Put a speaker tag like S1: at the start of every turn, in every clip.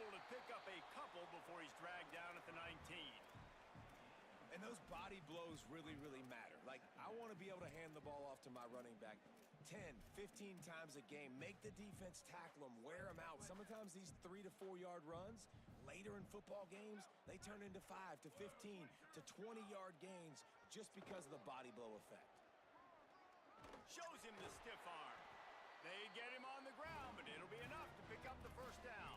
S1: able to pick up a couple before he's dragged down at the 19.
S2: And those body blows really, really matter. Like, I want to be able to hand the ball off to my running back 10, 15 times a game. Make the defense tackle them, wear them out. Sometimes these 3 to 4 yard runs, later in football games, they turn into 5 to 15 to 20 yard gains just because of the body blow effect.
S1: Shows him the stiff arm. They get him on the ground, but it'll be enough to pick up the first down.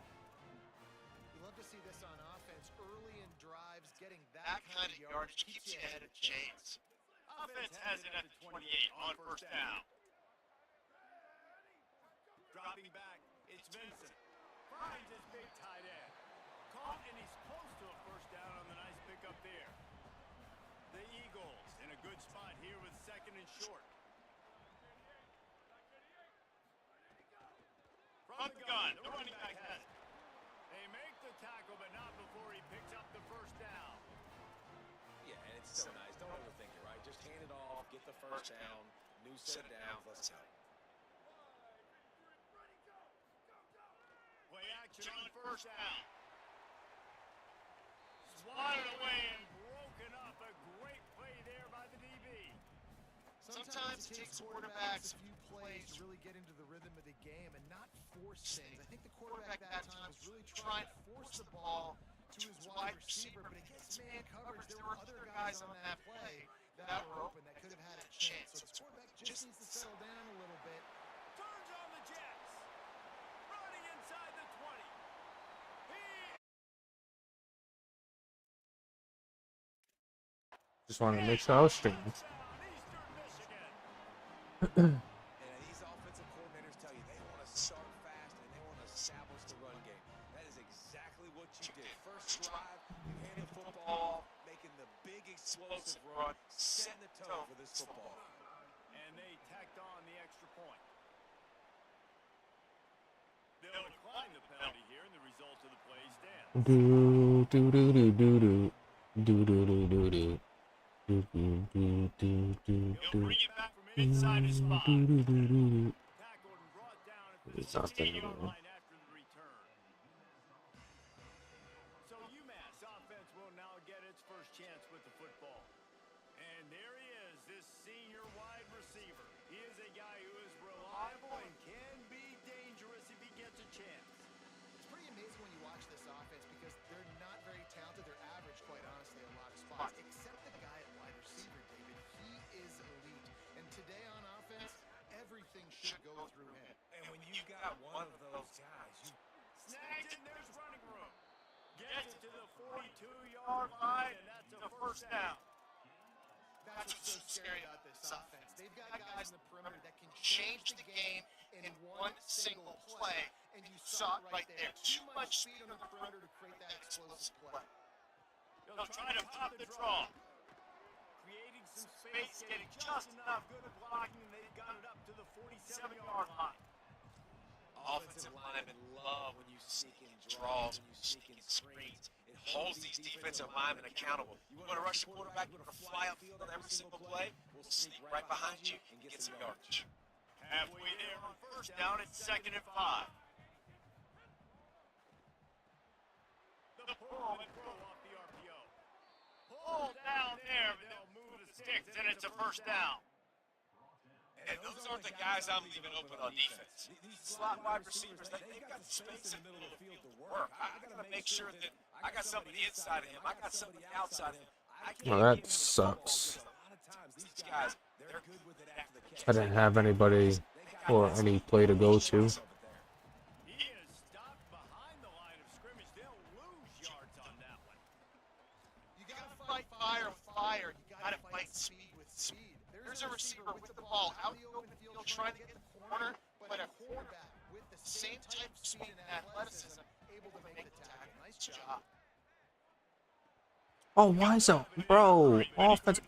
S3: You love to see this on offense early in drives, getting that kind of yardage keeps you ahead of chains.
S1: Offense has it at the 28 on first down. Dropping back, it's Vincent. Finds his big tight end. Caught, and he's close to a first down on the nice pickup there. The Eagles in a good spot here with second and short. From the gun, the running back has it. They make the tackle, but not before he picks up the first down.
S2: Yeah, and it's so nice. Don't overthink it, right? Just hand it off, get the first down, new set of downs, let's go.
S1: Play action on first down. Swatted away and broken up. A great play there by the DB.
S3: Sometimes it takes quarterbacks a few plays to really get into the rhythm of the game and not force things. I think the quarterback that time was really trying to force the ball to his wide receiver, but against man coverage, there were other guys on that play that were open that could have had a chance. So the quarterback just needs to settle down a little bit.
S1: Turns on the Jets. Running inside the 20.
S4: Just wanted to make sure I was streaming.
S2: And these offensive coordinators tell you they want to start fast and they want to establish the run game. That is exactly what you did. First drive, you hand the football off, making the big explosive run, setting the tone for this football.
S1: And they tacked on the extra point. They'll decline the penalty here, and the result of the play stands.
S4: Do do do do do do do do do do.
S1: He'll bring it back from inside his spot. Tackled and brought down at the 16-yard line after the return. So UMass offense will now get its first chance with the football. And there he is, this senior wide receiver. He is a guy who is reliable and can be dangerous if he gets a chance.
S3: It's pretty amazing when you watch this offense because they're not very talented. They're average, quite honestly, in a lot of spots, except the guy at wide receiver, David. He is elite. And today on offense, everything should go through him.
S2: And when you got one of those guys, you
S1: Snags and there's running room. Gets it to the 42-yard line, and that's a first down.
S3: That's what's so scary about this offense. They've got guys in the perimeter that can change the game in one single play, and you saw it right there. Too much speed on the perimeter to create that explosive play.
S1: They'll try to pop the draw. Creating some space, getting just enough good blocking, and they've got it up to the 47-yard line.
S2: offensive linemen love when you sneak in draws, when you sneak in screens. It holds these defensive linemen accountable. You want to rush the quarterback, you want to fly upfield on every single play, we'll sneak right behind you and get some yardage.
S1: Halfway there on first down, it's 2nd and 5. The pull and throw off the RPO. Pull down there, but they'll move the sticks, and it's a first down.
S2: And those aren't the guys I'm leaving open on defense. These slot wide receivers, they've got space in the middle of the field to work. I got to make sure that I got somebody inside of him. I got somebody outside of him.
S4: Well, that sucks.
S2: A lot of times, these guys, they're good with it after the catch.
S4: I didn't have anybody or any play to go to.
S1: He is stopped behind the line of scrimmage. They'll lose yards on that one.
S3: You got to fight fire with fire. You got to fight speed with speed. There's a receiver with the ball out in the open field trying to get the corner, but a quarterback with the same type of speed and athleticism able to make the tackle. Nice job.
S4: Oh, why is it, bro? Offense.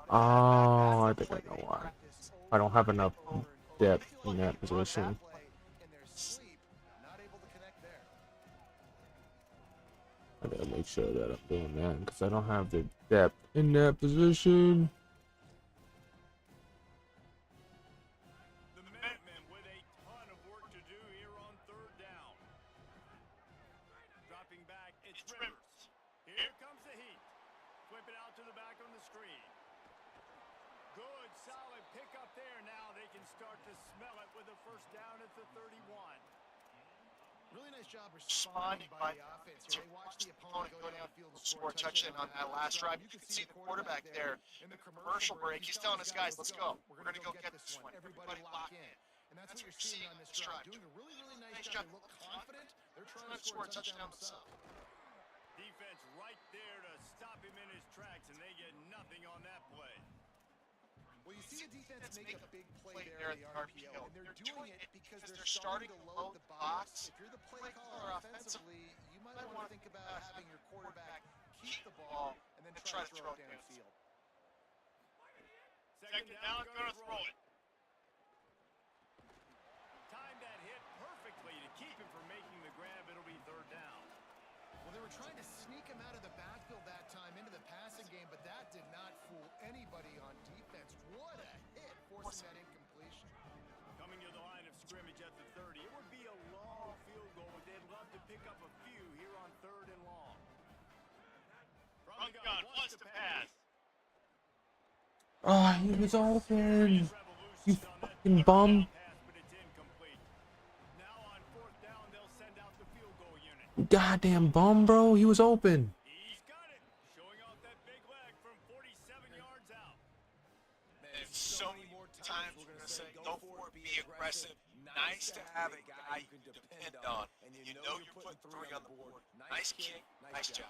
S4: Oh, I think I know why. I don't have enough depth in that position. I gotta make sure that I'm doing that because I don't have the depth in that position.
S1: The Minutemen with a ton of work to do Rivers. Here comes the heat. Flip it out to the back on the screen. Good, solid pickup there. Now they can start to smell it with a first down at the 31.
S3: Really nice job responding by the offense here. They watched the opponent go downfield and score a touchdown on that last drive. You can see the quarterback there in the commercial break. He's telling us, guys, let's go. We're going to go get this one. Everybody lock in. And that's what you're seeing on this drive. Doing a really, really nice job. They look confident. They're trying to score a touchdown themselves.
S1: Defense right there to stop him in his tracks, and they get nothing on that play.
S3: Well, you see the defense make a big play there in the RPO, and they're doing it because they're starting to load the box. If you're the play caller offensively, you might want to think about having your quarterback keep the ball and then try to throw it downfield.
S1: Second down, going to throw it. Time that hit perfectly to keep him from making the grab. It'll be third down.
S3: Well, they were trying to sneak him out of the backfield that time into the passing game, but that did not fool anybody on defense. What a hit, forcing that incompletion.
S1: Coming to the line of scrimmage at the 30. It would be a long field goal, but they'd love to pick up a few here on third and long. From the gun, wants to pass.
S4: Oh, he was open. You fucking bum. Goddamn bum, bro. He was open.
S1: He's got it. Showing off that big leg from 47 yards out.
S3: Man, so many more times we're going to say, go for it, be aggressive. Nice to have a guy you can depend on, and you know you're putting three on the board. Nice kick, nice job.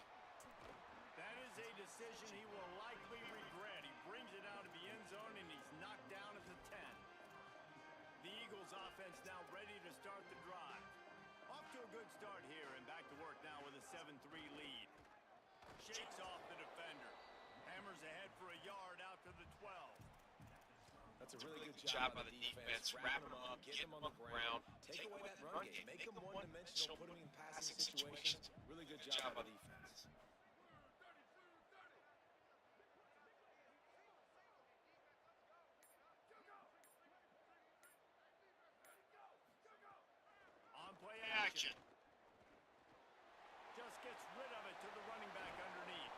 S1: That is a decision he will likely regret. He brings it out of the end zone, and he's knocked down at the 10. The Eagles offense now ready to start the drive. Off to a good start here, and back to work now with a 7-3 lead. Shakes off the defender. Hammers ahead for a yard out to the 12.
S2: That's a really good job by the defense. Wrapping them up, getting them on the ground. Take away that run game. Make them one-dimensional, put them in passing situations. Really good job by the defense.
S1: On play action. Just gets rid of it to the running back underneath.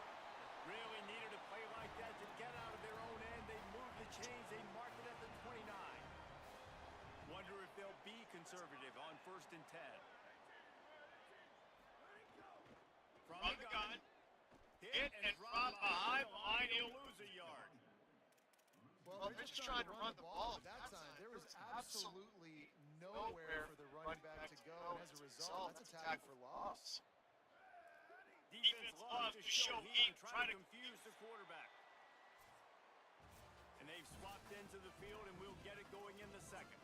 S1: Really needed a play like that to get out of their own end. They move the chains. They mark it at the 29. Wonder if they'll be conservative on 1st and 10. From the gun. Hit and drop behind the line. He'll lose a yard.
S3: Well, they're just trying to run the ball at that time. There was absolutely nowhere for the running back to go, and as a result, that's a tackle for loss.
S1: Defense loves to show heat and try to confuse the quarterback. And they've swapped into the field, and we'll get it going in the second.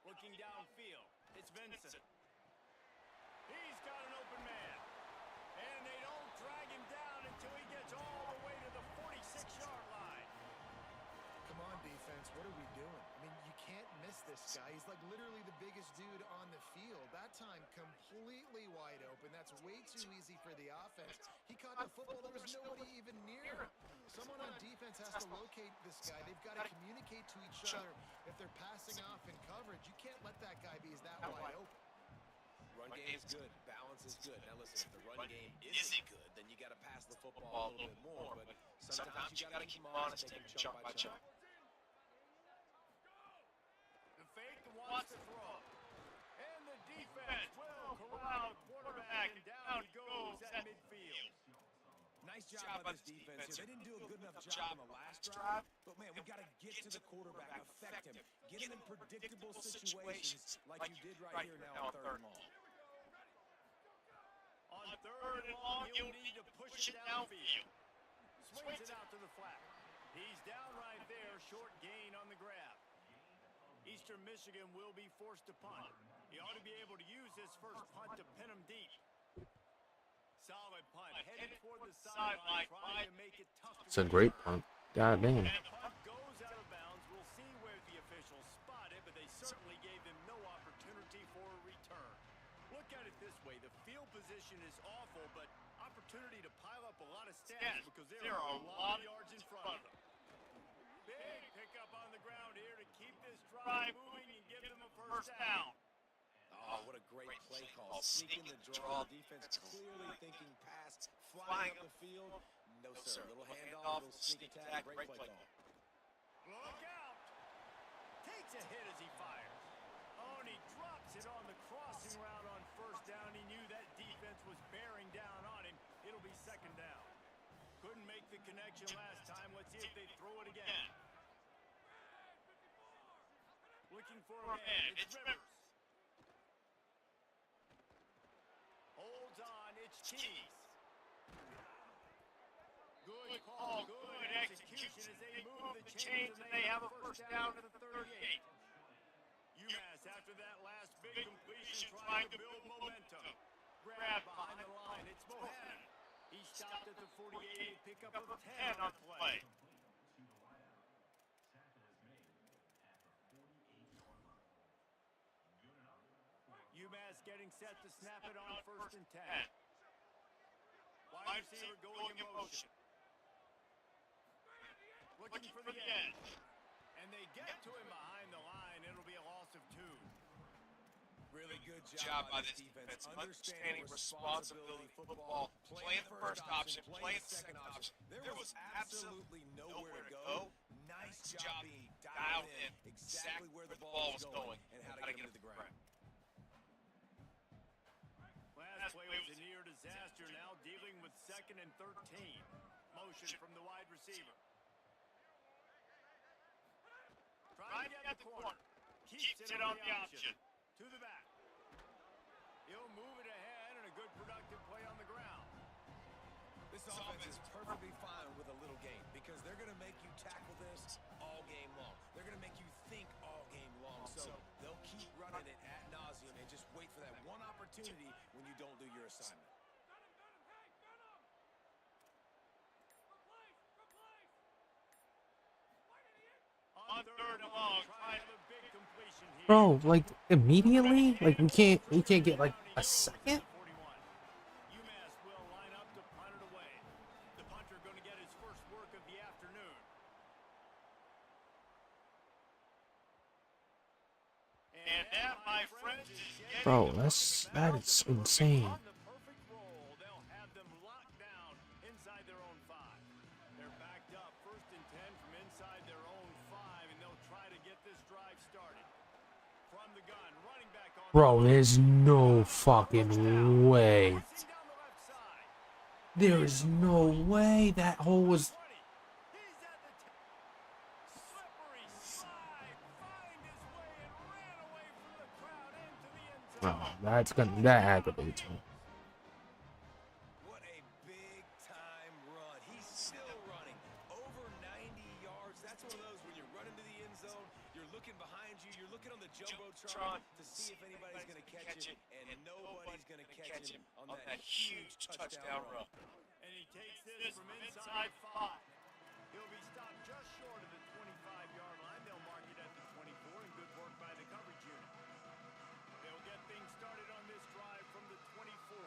S1: Looking downfield, it's Vincent. He's got an open man. And they don't drag him down until he gets all the way to the 46-yard line.
S3: Come on, defense, what are we doing? I mean, you can't miss this guy. He's like literally the biggest dude on the field. That time, completely wide open. That's way too easy for the offense. He caught the football. There was nobody even near him. Someone on defense has to locate this guy. They've got to communicate to each other if they're passing off in coverage. You can't let that guy be that wide open.
S2: Run game's good. Balance is good. Now listen, if the run game isn't good, then you got to pass the football a little bit more. But sometimes you got to keep them honest, take them chunk by chunk.
S1: The fake wants to throw. And the defense will corral quarterback, and down he goes at midfield.
S2: Nice job by this defense here. They didn't do a good enough job on the last drive, but man, we got to get to the quarterback, affect him, get him in predictable situations like you did right here now on 3rd and long.
S1: On 3rd and long, you'll need to push it downfield. Swings it out to the flat. He's down right there, short gain on the grab. Eastern Michigan will be forced to punt. He ought to be able to use his first punt to pin him deep. Solid punt, headed toward the sideline, trying to make it tough.
S4: It's a great punt. God damn.
S1: And punt goes out of bounds. We'll see where the officials spot it, but they certainly gave him no opportunity for a return. Look at it this way. The field position is awful, but opportunity to pile up a lot of stats offense because there are a lot of yards in front of them. Big pickup on the ground here to keep this drive moving and give them a first down.
S2: Oh, what a great play call. Sneaking the draw. Defense clearly thinking pass, flying up the field. No, sir. Little handoff, little sneak attack. Great play call.
S1: Look out. Takes a hit as he fires. Oh, and he drops it on the crossing route on first down. He knew that defense was bearing down on him. It'll be second down. Couldn't make the connection last time. Let's see if they throw it again. Looking for a man. It's Rivers. Holds on. It's Cheese. Good call. Good execution as they move the chains and they have a first down to the 38. UMass, after that last big completion, trying to build momentum. Grab behind the line. It's Bohannon. He stopped at the 48, pick up a 10 on the play. UMass getting set to snap it on first and 10. Wide receiver going in motion. Looking for the edge. And they get to him behind the line. It'll be a loss of 2.
S2: Really good job by this defense. Understanding responsibility football. Playing the first option, playing the second option. There was absolutely nowhere to go. Nice job being dialed in exactly where the ball was going and how to get it to the ground.
S1: Last play was a near disaster. Now dealing with second and 13. Motion from the wide receiver. Trying to get the corner. Keeps it on the option. To the back. He'll move it ahead and a good productive play on the ground.
S2: This offense is perfectly fine with a little game because they're going to make you tackle this all game long. They're going to make you think all game long. So they'll keep running it ad nauseum and just wait for that one opportunity when you don't do your assignment.
S1: On third and long, trying a big completion here.
S4: Bro, like immediately? Like we can't get like a second?
S1: UMass will line up to punt it away. The punter going to get his first work of the afternoon. And that, my friends, is
S4: Bro, that is insane.
S1: on the perfect roll. They'll have them locked down inside their own 5. They're backed up first and 10 from inside their own 5, and they'll try to get this drive started. From the gun, running back on.
S4: Bro, there's no fucking way.
S1: Passing down the left side.
S4: There is no way that hole was.
S1: 20. He's at the 10. Slippery slide. Find his way and ran away from the crowd into the end zone.
S4: That aggravates me.
S2: What a big-time run. He's still running. Over 90 yards. That's one of those when you're running to the end zone, you're looking behind you, you're looking on the Jumbotron to see if anybody's going to catch him, and nobody's going to catch him on that huge touchdown run.
S1: And he takes this from inside 5. He'll be stopped just short of the 25-yard line. They'll mark it at the 24, and good work by the coverage unit. They'll get things started on this drive from the 24.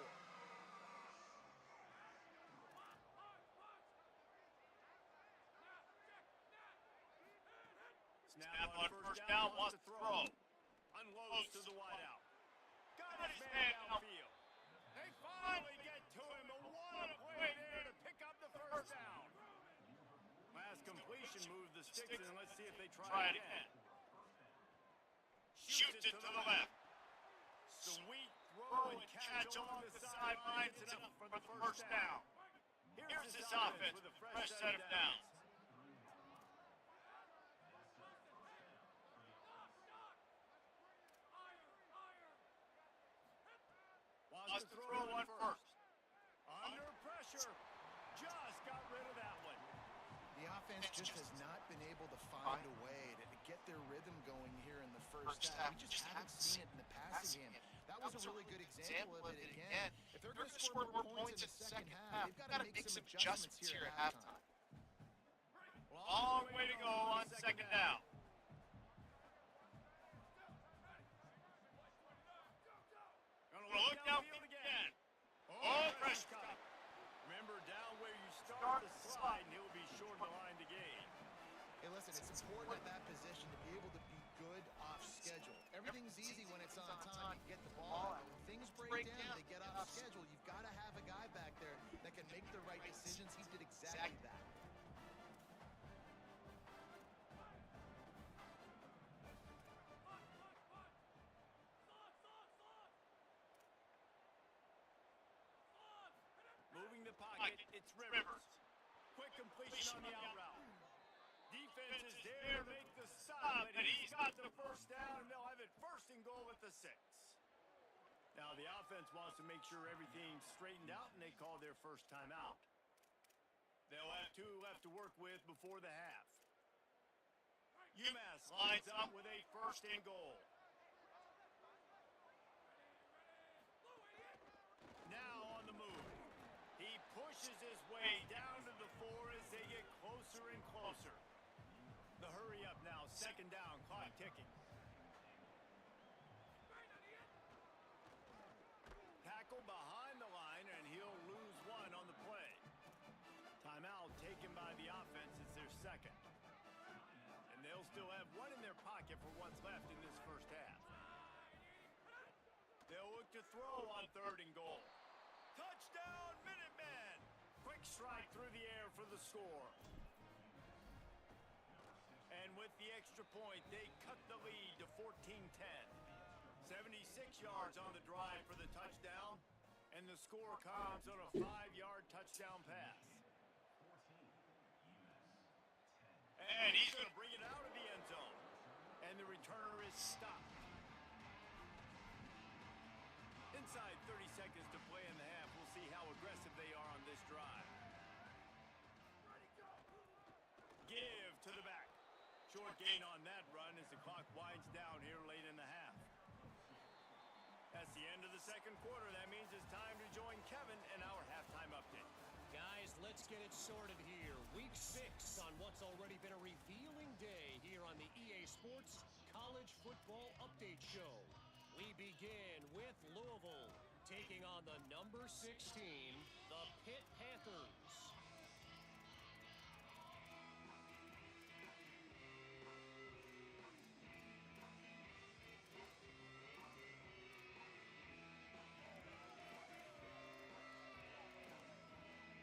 S1: Snap on first down, wants to throw. Unloads to the wideout. Got his man downfield. They finally get to him. What a play there to pick up the first down. Last completion moved the sticks, and let's see if they try it again. Shoots it to the left. Sweet throw and catch along the sideline. It's enough for the first down. Here's this offense with a fresh set of downs. Wants to throw one first. Under pressure. Just got rid of that one.
S3: The offense just has not been able to find a way to get their rhythm going here in the first half. We just haven't seen it in the passing game. That was a really good example of it again. If they're going to score more points in the second half, they've got to make some adjustments here at halftime.
S1: Long way to go on second down. Gonna look downfield again. Oh, fresh cut. Remember, down where you start, slide, and he'll be short of the line to gain.
S3: Hey, listen, it's important at that position to be able to be good off schedule. Everything's easy when it's on time. You get the ball out. When things break down, they get off schedule. You've got to have a guy back there that can make the right decisions. He did exactly that.
S1: Moving the pocket, it's Rivers. Quick completion on the out route. Defense is there to make the stop, but he's got the first down, and they'll have it first and goal at the 6. Now the offense wants to make sure everything's straightened out, and they call their first timeout. They'll have 2 left to work with before the half. UMass lines up with a first and goal. Now on the move. He pushes his way down to the 4 as they get closer and closer. The hurry up now, second down, clock ticking. Tackle behind the line, and he'll lose 1 on the play. Timeout taken by the offense. It's their second. And they'll still have 1 in their pocket for what's left in this first half. They'll look to throw on third and goal. Touchdown, Minutemen! Quick strike through the air for the score. And with the extra point, they cut the lead to 14-10. 76 yards on the drive for the touchdown, and the score comes on a 5-yard touchdown pass. And he's going to bring it out of the end zone, and the returner is stopped. Inside 30 seconds to play in the half. We'll see how aggressive they are on this drive. Give to the back. Short gain on that run as the clock winds down here late in the half. That's the end of the second quarter. That means it's time to join Kevin in our halftime update.
S5: Guys, let's get it sorted here. Week 6 on what's already been a revealing day here on the EA Sports College Football Update Show. We begin with Louisville taking on the number 16, the Pitt Panthers.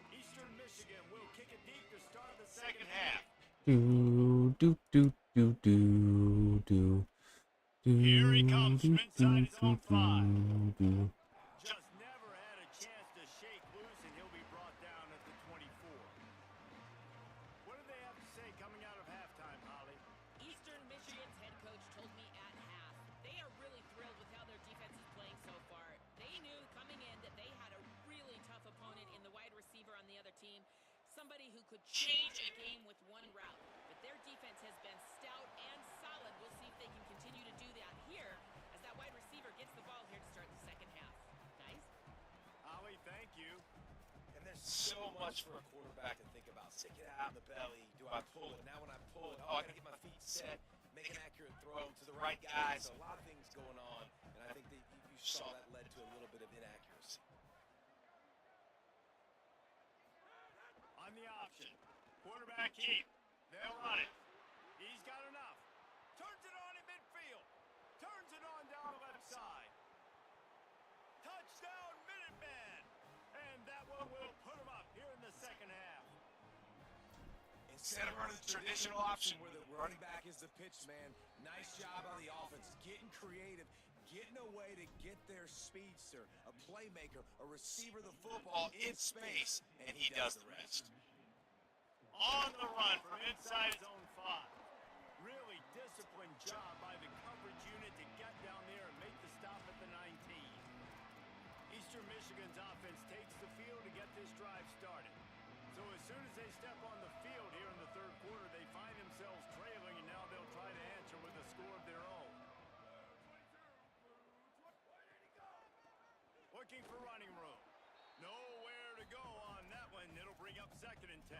S1: Eastern Michigan will kick it deep to start the second half.
S4: Do do do do do do.
S1: Here he comes from inside his own 5. Just never had a chance to shake loose, and he'll be brought down at the 24. What do they have to say coming out of halftime, Holly?
S6: Eastern Michigan's head coach told me at half they are really thrilled with how their defense is playing so far. They knew coming in that they had a really tough opponent in the wide receiver on the other team, somebody who could change a game with one route. But their defense has been stout and solid. We'll see if they can continue to do that here as that wide receiver gets the ball here to start the second half. Guys?
S1: Holly, thank you.
S2: And there's so much for a quarterback to think about. Stick it out in the belly. Do I pull it? Now when I pull it, I got to get my feet set, make an accurate throw to the right guys. So a lot of things going on, and I think that you saw that led to a little bit of inaccuracy.
S1: On the option. Quarterback keep. They'll run it. He's got enough. Turns it on in midfield. Turns it on down the left side. Touchdown, Minutemen! And that one will put him up here in the second half.
S2: Instead of running the traditional option where the running back is the pitch man, nice job on the offense. Getting creative, getting a way to get their speedster, a playmaker, a receiver the football in space, and he does the rest.
S1: On the run from inside his own 5. Really disciplined job by the coverage unit to get down there and make the stop at the 19. Eastern Michigan's offense takes the field to get this drive started. So as soon as they step on the field here in the third quarter, they find themselves trailing, and now they'll try to answer with a score of their own. Looking for running room. Nowhere to go on that one. It'll bring up second and 10.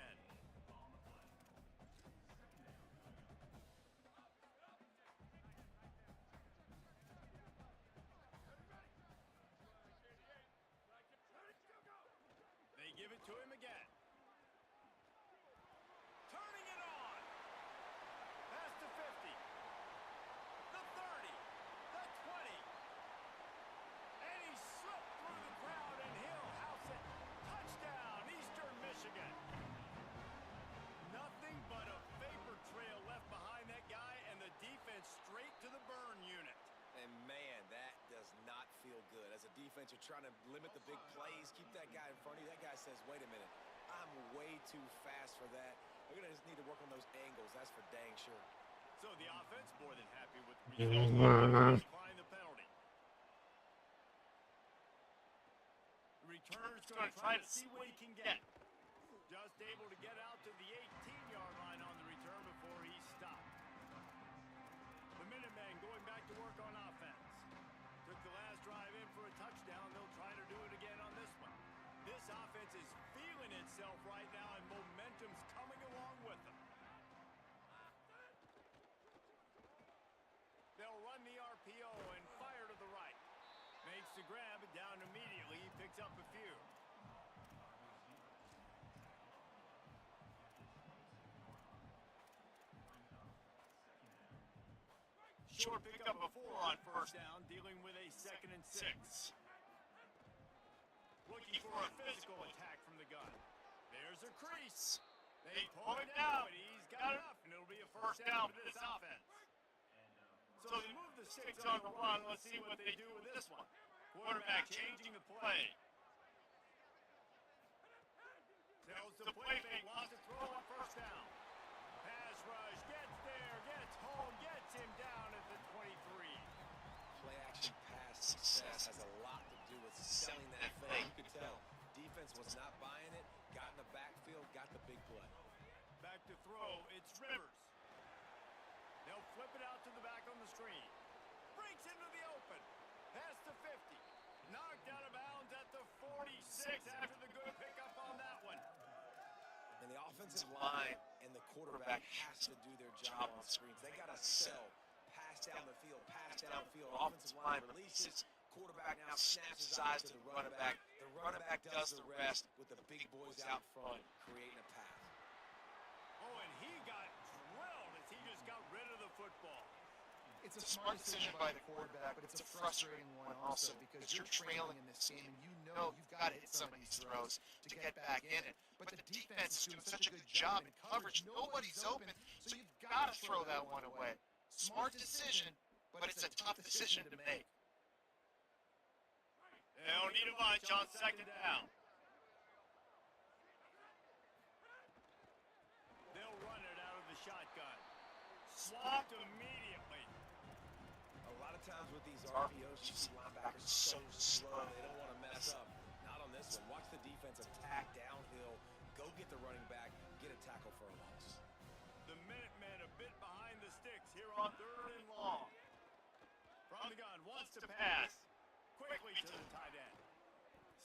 S1: They give it to him again.
S2: offense. You're trying to limit the big plays, keep that guy in front of you. That guy says, wait a minute, I'm way too fast for that. They're going to just need to work on those angles. That's for dang sure.
S1: So the offense more than happy with the result. Decline the penalty. The returner's going to try to see what he can get. Just able to get out to the 18-yard line on the return before he stopped. The Minutemen going back to work on offense. Took the last drive in for a touchdown. They'll try to do it again on this one. This offense is feeling itself right now, and momentum's coming along with them. They'll run the RPO and fire to the right. Makes the grab, down immediately. He picks up a few. Short pickup before on first down, dealing with a 2nd and 6. Looking for a physical attack from the gun. There's a crease. They pull him down, but he's got enough, and it'll be a first down for this offense. So they move the sticks on the run. Let's see what they do with this one. Quarterback changing the play. Tells the play fake, wants to throw on first down. Pass rush, gets there, gets home, gets him down at the 23.
S2: Play action pass success has a lot to do with selling that thing. You could tell defense was not buying it, got in the backfield, got the big play.
S1: Back to throw, it's Rivers. They'll flip it out to the back on the screen. Breaks into the open. Pass to 50. Knocked out of bounds at the 46 after the good pickup on that one.
S2: And the offensive line and the quarterback has to do their job on screens. They got to sell. Pass down the field, pass down the field. Offensive line releases. Quarterback now snaps his eyes to the running back. The running back does the rest with the big boys out front creating a path.
S1: Oh, and he got drilled as he just got rid of the football.
S3: It's a smart decision by the quarterback, but it's a frustrating one also because you're trailing in this game and you know you've got to hit some of these throws to get back in it. But the defense is doing such a good job in coverage. Nobody's open, so you've got to throw that one away. Smart decision, but it's a tough decision to make.
S1: They don't need a bunch on 2nd down. They'll run it out of the shotgun. Swapped immediately.
S2: A lot of times with these RPOs, you see linebackers so slow, they don't want to mess up. Not on this one. Watch the defense attack downhill, go get the running back, get a tackle for a loss.
S1: The Minutemen a bit behind the sticks here on 3rd and long. From the gun, wants to pass. Quickly to the tight end.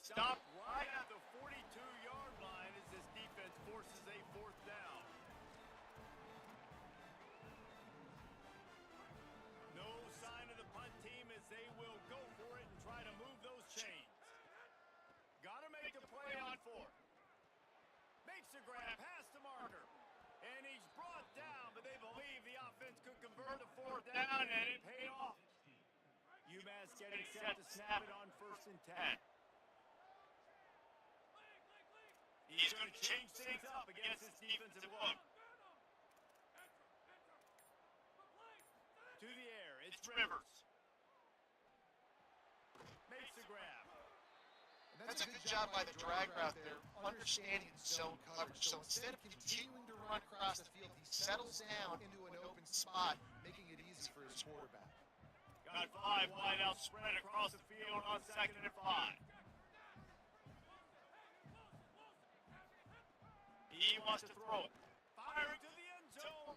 S1: Stopped right at the 42-yard line as this defense forces a 4th down. No sign of the punt team as they will go for it and try to move those chains. Gotta make the play on 4th. Makes the grab, pass to Marker. And he's brought down, but they believe the offense could convert the 4th down, and it paid off. UMass getting set to snap it on 1st and 10. He's going to change things up against his defensive look. To the air, it's Rivers. Makes the grab.
S3: And that's a good job by the drag route there, understanding zone coverage. So instead of continuing to run across the field, he settles down into an open spot, making it easy for his quarterback.
S1: Got 5 wide out spread across the field on 2nd and 5. He wants to throw it. Firing to the end zone.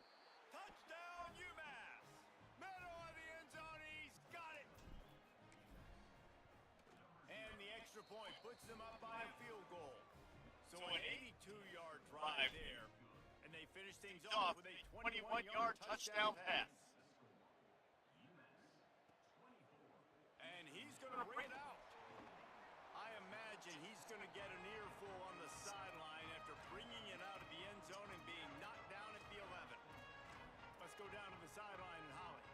S1: Touchdown, UMass. Meadow on the end zone. He's got it. And the extra point puts them up by a field goal. So an 82-yard drive there. And they finish things off with a 21-yard touchdown pass. And he's going to bring it out. I imagine he's going to get an earful on the sideline after bringing it out of the end zone and being knocked down at the 11. Let's go down to the sideline and Holly.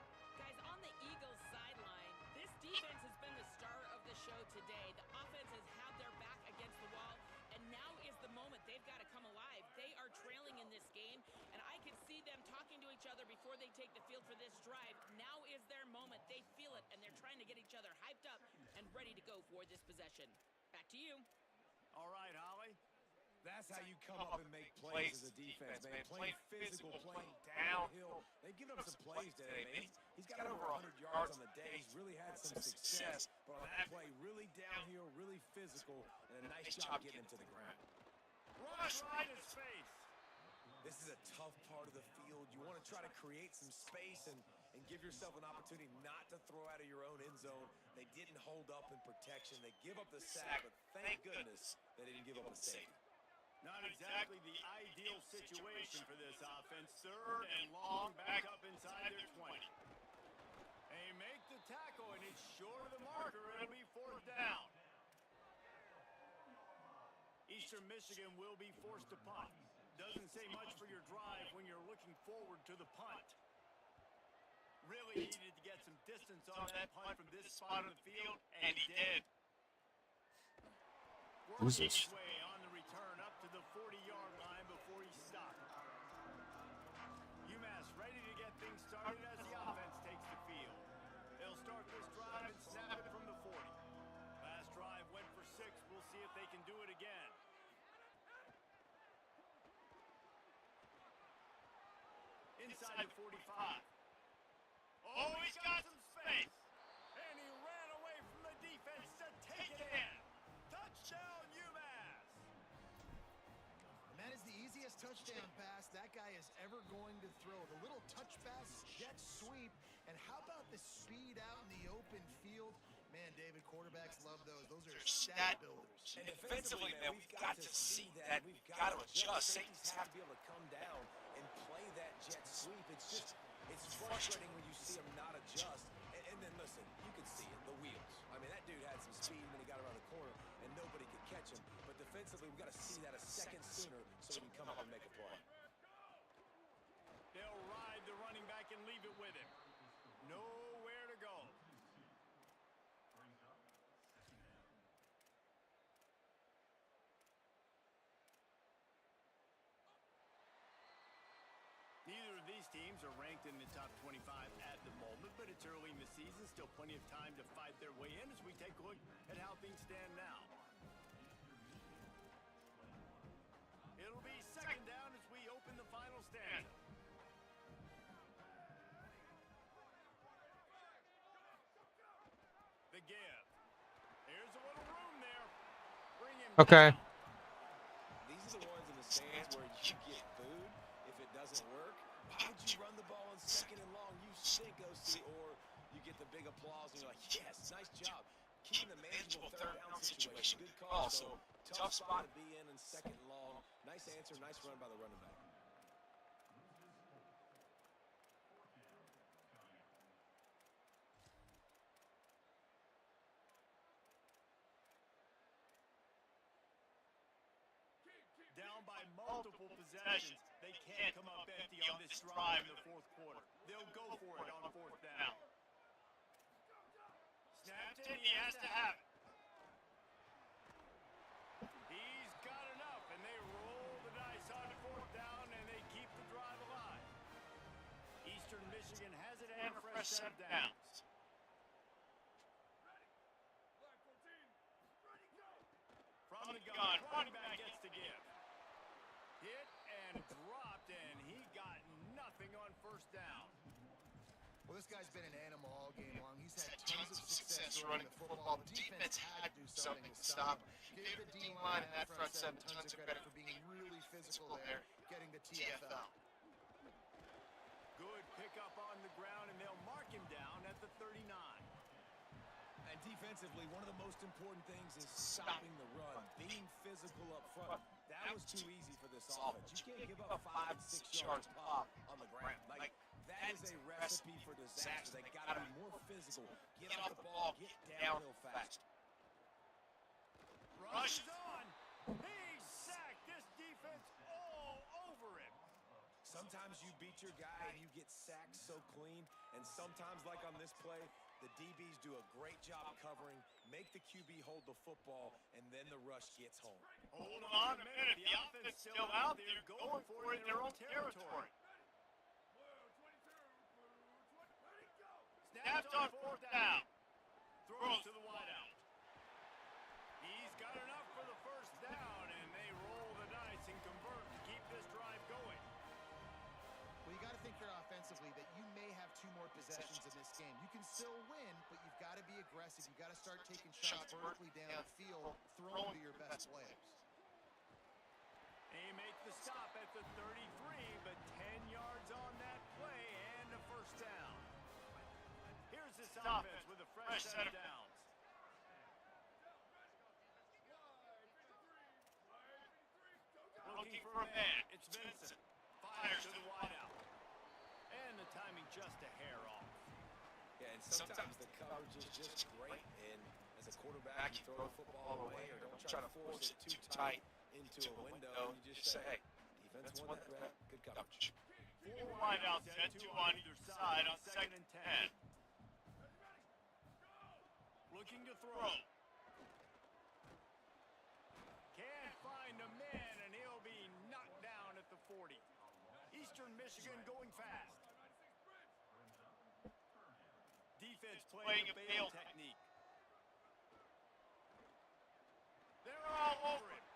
S6: Guys, on the Eagles sideline, this defense has been the star of the show today. The offense has had their back against the wall, and now is the moment they've got to come alive. They are trailing in this game, and I can see them talking to each other before they take the field for this drive. Now is their moment. They feel it, and they're trying to get each other hyped up and ready to go for this possession. Back to you.
S1: All right, Holly.
S2: That's how you come up and make plays as a defense, man. Playing physical, playing downhill. They've given up some plays today, man. He's got over 100 yards on the day. He's really had some success. But on that play, really downhill, really physical, and a nice job getting him to the ground.
S1: Rush right in his face.
S2: This is a tough part of the field. You want to try to create some space and give yourself an opportunity not to throw out of your own end zone. They didn't hold up in protection. They give up the sack, but thank goodness they didn't give up a safety.
S1: Not exactly the ideal situation for this offense. 3rd and long, back up inside their 20. They make the tackle, and it's short of the marker. It'll be 4th down. Eastern Michigan will be forced to punt. Doesn't say much for your drive when you're looking forward to the punt. Really needed to get some distance on that punt from this spot of the field, and he did. Working his way on the return up to the 40-yard line before he stopped. UMass ready to get things started as the offense takes the field. They'll start this drive and snap it from the 40. Last drive went for 6. We'll see if they can do it again. Inside the 45. Oh, he's got some space. And he ran away from the defense to take it in. Touchdown, UMass.
S3: And that is the easiest touchdown pass that guy is ever going to throw. The little touch pass, jet sweep, and how about the speed out in the open field? Man, David, quarterbacks love those. Those are stat builders.
S2: And defensively, man, we've got to see that. We've got to adjust. Safeties have to be able to come down and play that jet sweep. It's frustrating when you see him not adjust. And then, listen, you can see it, the wheels. I mean, that dude had some speed when he got around the corner, and nobody could catch him. But defensively, we've got to see that a second sooner so we can come up and make a play.
S1: They'll ride the running back and leave it with him. Nowhere to go. Neither of these teams are ranked in the top 25 at the moment, but it's early in the season. Still plenty of time to fight their way in as we take a look at how things stand now. It'll be 2nd down as we open the final stanza. The give. Here's a little room there. Bring him
S4: Okay.
S1: down.
S2: These are the ones in the stands where you get booed if it doesn't work. Why would you run the ball on 2nd and long? You stink, OC. Or you get the big applause and you're like, yes, nice job. Keeping the manageable 3rd down situation. Good call. So tough spot to be in 2nd and long. Nice answer, nice run by the running back.
S1: Down by multiple possessions. They can't come up empty on this drive in the 4th quarter. They'll go for it on 4th down. Snapped it, he has to have it. He's got enough, and they roll the dice on 4th down, and they keep the drive alive. Eastern Michigan has it and a fresh set of downs. From the gun, running back gets the give. Hit and dropped, and he got nothing on 1st down.
S3: Well, this guy's been an animal all game long. He's had tons of success running the football. The defense had to do something to stop him. Give the D-line and that front seven tons of credit for being really physical there, getting the TFL.
S1: Good pickup on the ground, and they'll mark him down at the 39.
S2: And defensively, one of the most important things is stopping the run, being physical up front. That was too easy for this offense. You can't give up 5 and 6 yards pop on the ground. Like, that is a recipe for disaster. They got to be more physical. Get off the ball, get downhill fast.
S1: Rush is on. He's sacked. This defense all over him.
S2: Sometimes you beat your guy and you get sacked so clean, and sometimes, like on this play, the DBs do a great job covering, make the QB hold the football, and then the rush gets home.
S1: Hold on a minute. The offense still out there going for it in their own territory.
S3: Snapped on fourth down.
S1: Throws to the wideout. He's got enough for the first down, and they roll the dice and convert to keep this drive going.
S3: Well, you got to think here offensively that you may have 2 more possessions in this game. You can still win, but you've got to be aggressive. You've got to start taking shots vertically down the field, throwing to your best players.
S1: They make the stop at the 33, but 10 yards on that play and a first down. Here's this offense with a fresh set of downs. Looking for a man. It's Vincent. Fires to the wideout. And the timing just a hair off.
S2: Yeah, and sometimes the coverage is just great, and as a quarterback, you throw the football away or don't try to force it too tight into a window. You just say, hey, defense won that threat. Good coverage.
S1: 4 wideouts and 2 on either side on 2nd and 10. Looking to throw. Can't find a man, and he'll be knocked down at the 40. Eastern Michigan going fast. Defense playing a bail technique. They're all over him.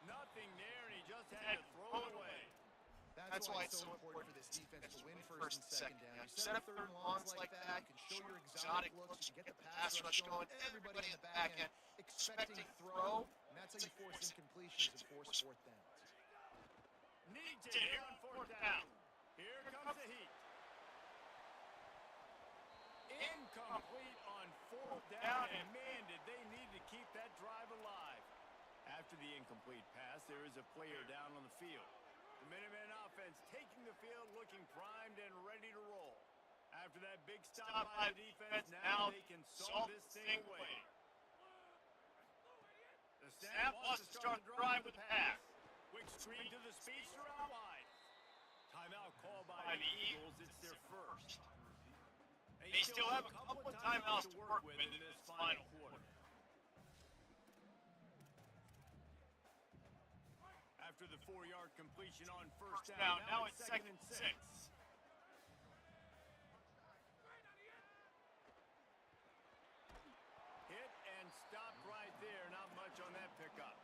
S1: Nothing there, and he just had to throw it away.
S3: That's why it's so important for this defense to win first and second down. You set up third and longs like that, you can show your exotic looks, you can get the pass rush going, everybody in the back end expecting throw, and that's how you force incompletions and force fourth downs.
S1: Needs it here on 4th down. Here comes the heat. Incomplete on 4th down, and man, did they need to keep that drive alive. After the incomplete pass, there is a player down on the field. The Minutemen offense taking the field, looking primed and ready to roll. After that big stop by the defense, now they can solve this thing away. The snap wants to start the drive with the pass. Quick screen to the speedster out wide. Timeout called by the Eagles. It's their first. They still have a couple of timeouts to work with in this final quarter. After the 4-yard completion on first down, now it's 2nd and 6. Hit and stopped right there. Not much on that pickup.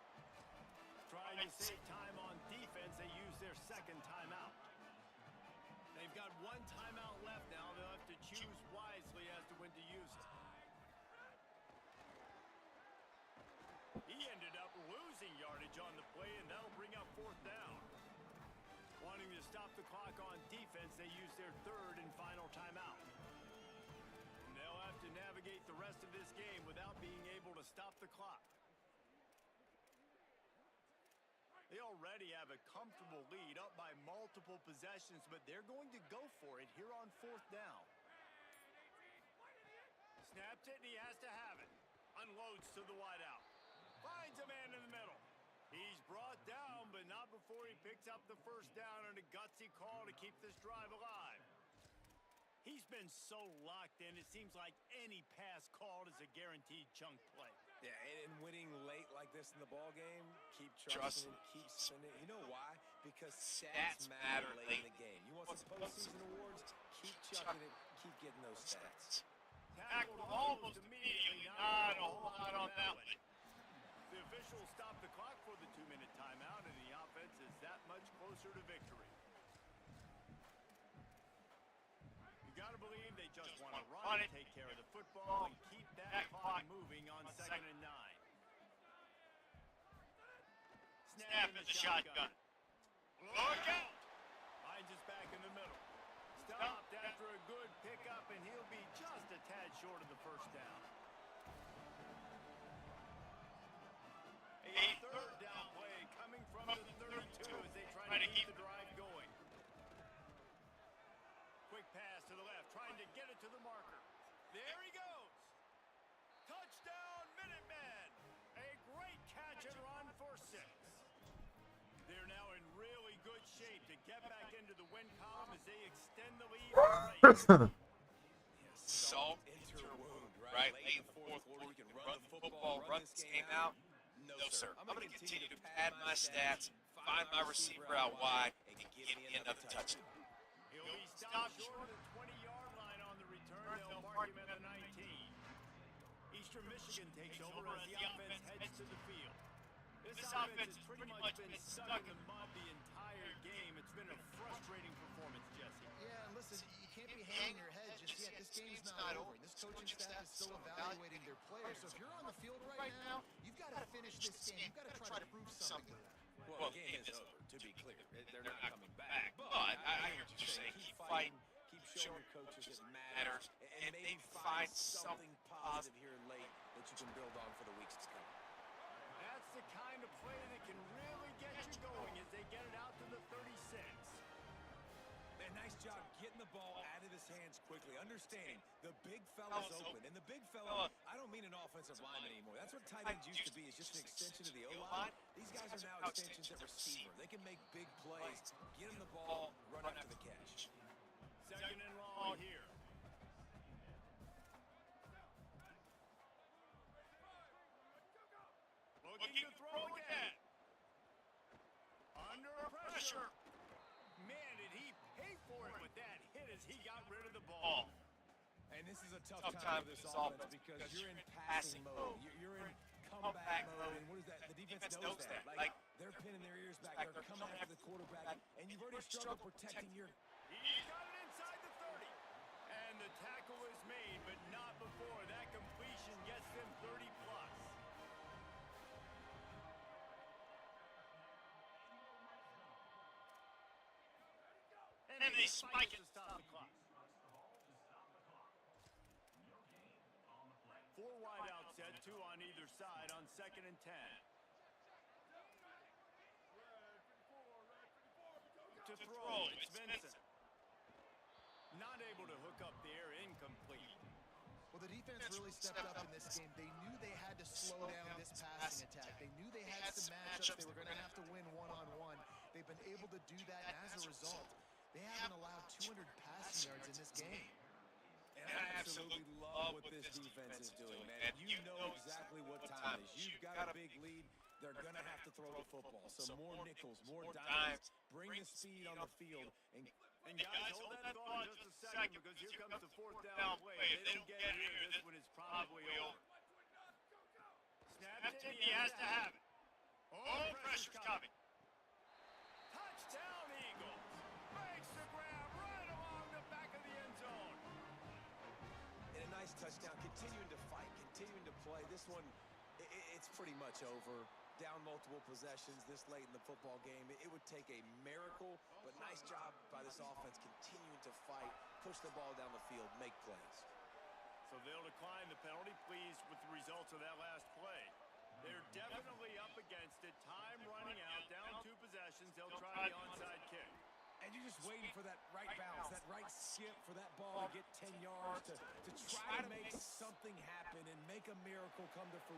S1: Trying to save time on defense, they use their 2nd timeout. They've got 1 timeout left now. They'll have to choose wisely as to when to use it. He ended up losing yardage on the play, and that'll bring up 4th down. Wanting to stop the clock on defense, they use their 3rd and final timeout. And they'll have to navigate the rest of this game without being able to stop the clock. They already have a comfortable lead, up by multiple possessions, but they're going to go for it here on 4th down. Snaps it, and he has to have it. Unloads to the wideout. Finds a man in the middle. He's brought down, but not before he picks up the first down on a gutsy call to keep this drive alive. He's been so locked in, it seems like any pass called is a guaranteed chunk play.
S2: Yeah, and winning late like this in the ball game, keep trusting, keep spending. You know why? Because stats matter late in the game. You want some postseason awards? Keep chucking it, keep getting those stats.
S1: Tackled almost immediately, not a whole lot on that one. The officials stop the clock for the 2-minute timeout, and the offense is that much closer to victory. You got to believe they just want to run it, take care of the football, and keep that clock moving on 2nd and 9. Snap in the shotgun. Look out! Finds his back in the middle. Stopped after a good pickup, and he'll be just a tad short of the first down. A 3rd down play coming from the 32 as they try to keep the drive going. Quick pass to the left, trying to get it to the marker. There he goes. Touchdown, Minutemen. A great catch and run for 6. They're now in really good shape to get back into the win column as they extend the lead.
S3: Salt into a wound, right? Late in the 4th quarter, you can run the football, run this game out. No, sir. I'm going to continue to pad my stats, find my receiver out wide, and give me another touchdown.
S1: He'll be stopped short of the 20-yard line on the return. They'll him at the 19. Eastern Michigan takes over as the offense heads to the field. This offense has pretty much been stuck in the mud the entire game. It's been a frustrating performance, Jesse.
S3: Yeah, and listen, you can't be hanging your head just yet. This game's not over. This coaching staff is still evaluating their players. So if you're on the field right now, you've got to finish this game. You've got to try to prove something to them.
S2: Well, the game is over, to be clear. They're not coming back. But I hear what you're saying. Keep fighting. Keep showing coaches it matters. And maybe find something positive here late that you can build on for the weeks to come.
S1: That's the kind of play that can really get you going as they get it out to the 36.
S2: Man, nice job getting the ball out of his hands quickly. Understanding the big fella's open. And the big fella, I don't mean an offensive lineman anymore. That's what tight ends used to be, is just an extension of the O-line. These guys are now extensions at receiver. They can make big plays, get him the ball, run after the catch.
S1: Second and long here. Looking to throw again. Under pressure. Man, did he pay for it with that hit as he got rid of the ball.
S2: And this is a tough time for this offense because you're in passing mode. You're in comeback mode. And what is that? The defense knows that. Like, they're pinning their ears back. They're coming after the quarterback. And you've already struggled protecting your...
S1: He's got it inside the 30. And the tackle is made, but not before. That completion gets them 30 plus. And they spike it to stop the clock. 4 wide out set, 2 on either side on 2nd and 10. To throw, it's Vincent. Not able to hook up there, incomplete.
S3: Well, the defense really stepped up in this game. They knew they had to slow down this passing attack. They knew they had some matchups they were going to have to win one-on-one. They've been able to do that, and as a result, they haven't allowed 200 passing yards in this game.
S2: And I absolutely love what this defense is doing, man. You know exactly what time it is. You've got a big lead. They're going to have to throw the football. So more nickels, more dimes. Bring the speed on the field. And
S1: guys, hold that thought just a second because here comes the 4th down play. If they don't get it here, this one is probably over. Snap it, he has to have it. Oh, pressure's coming. Touchdown, Eagles. Makes the grab right along the back of the end zone.
S2: And a nice touchdown. Continuing to fight, continuing to play. This one, it's pretty much over. Down multiple possessions this late in the football game. It would take a miracle, but nice job by this offense continuing to fight, push the ball down the field, make plays.
S1: So they'll decline the penalty, pleased with the results of that last play. They're definitely up against it. Time running out, down 2 possessions. They'll try the onside kick.
S2: And you're just waiting for that right bounce, that right skip for that ball to get 10 yards to try to make something happen and make a miracle come to fruition.